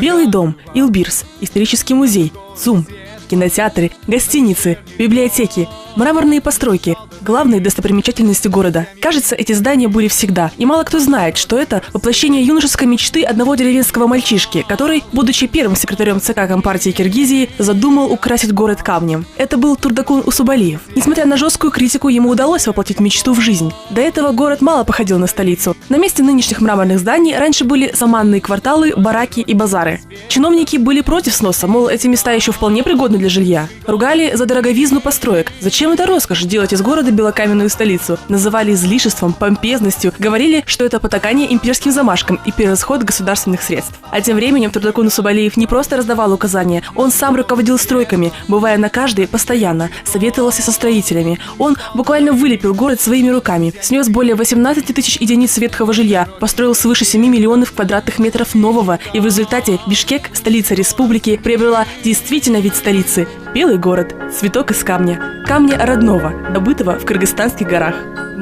Белый дом, Илбирс, исторический музей, ЦУМ, кинотеатры, гостиницы, библиотеки, мраморные постройки – главные достопримечательности города. Кажется, эти здания были всегда, и мало кто знает, что это воплощение юношеской мечты одного деревенского мальчишки, который, будучи первым секретарем ЦК Компартии Киргизии, задумал украсить город камнем. Это был Турдакун Усубалиев. Несмотря на жесткую критику, ему удалось воплотить мечту в жизнь. До этого город мало походил на столицу. На месте нынешних мраморных зданий раньше были саманные кварталы, бараки и базары. Чиновники были против сноса, мол, эти места еще вполне пригодны для жилья. Ругали за дороговизну построек. Зачем это роскошь делать из города белокаменную столицу? Называли излишеством, помпезностью, говорили, что это потакание имперским замашкам и перерасход государственных средств. А тем временем Турдакун Усубалиев не просто раздавал указания, он сам руководил стройками, бывая на каждой постоянно, советовался со строителями. Он буквально вылепил город своими руками, снес более 18 тысяч единиц ветхого жилья, построил свыше 7 миллионов квадратных метров нового, и в результате Бишкек, столица республики, приобрела действительно вид столицы – белый город, цветок из камня родного, добытого в Кыргызстанских горах.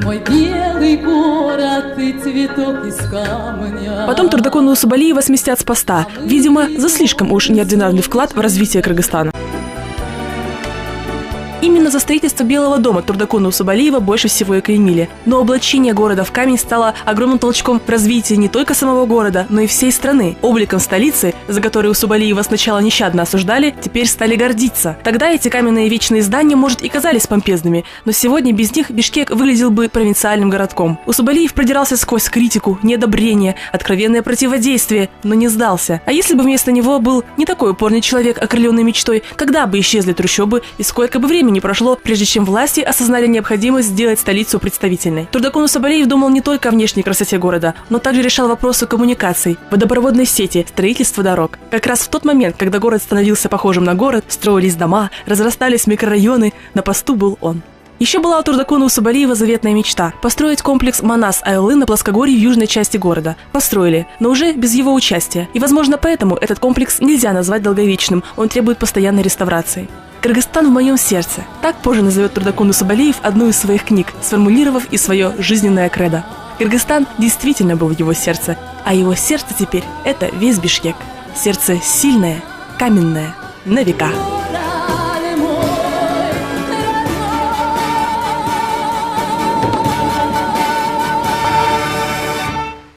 Мой белый город и цветок из камня. Потом Турдакуна Усубалиева сместят с поста, видимо, за слишком уж неординарный вклад в развитие Кыргызстана. Именно за строительство Белого дома Турдакуна Усубалиева больше всего и клеймили. Но облачение города в камень стало огромным толчком в развитии не только самого города, но и всей страны. Обликом столицы, за который Усубалиева сначала нещадно осуждали, теперь стали гордиться. Тогда эти каменные вечные здания, может, и казались помпезными, но сегодня без них Бишкек выглядел бы провинциальным городком. Усубалиев продирался сквозь критику, неодобрение, откровенное противодействие, но не сдался. А если бы вместо него был не такой упорный человек, окрыленный мечтой, когда бы исчезли трущобы и сколько бы времени не прошло, прежде чем власти осознали необходимость сделать столицу представительной. Турдакун Усубалиев думал не только о внешней красоте города, но также решал вопросы коммуникаций, водопроводной сети, строительства дорог. Как раз в тот момент, когда город становился похожим на город, строились дома, разрастались микрорайоны, на посту был он. Еще была у Турдакуна Усубалиева заветная мечта – построить комплекс Манас-Айлы на плоскогорье в южной части города. Построили, но уже без его участия. И, возможно, поэтому этот комплекс нельзя назвать долговечным, он требует постоянной реставрации. «Кыргызстан в моем сердце» – так позже назовет Турдакун Усубалиев одну из своих книг, сформулировав и свое жизненное кредо. Кыргызстан действительно был в его сердце, а его сердце теперь – это весь Бишкек. Сердце сильное, каменное, на века.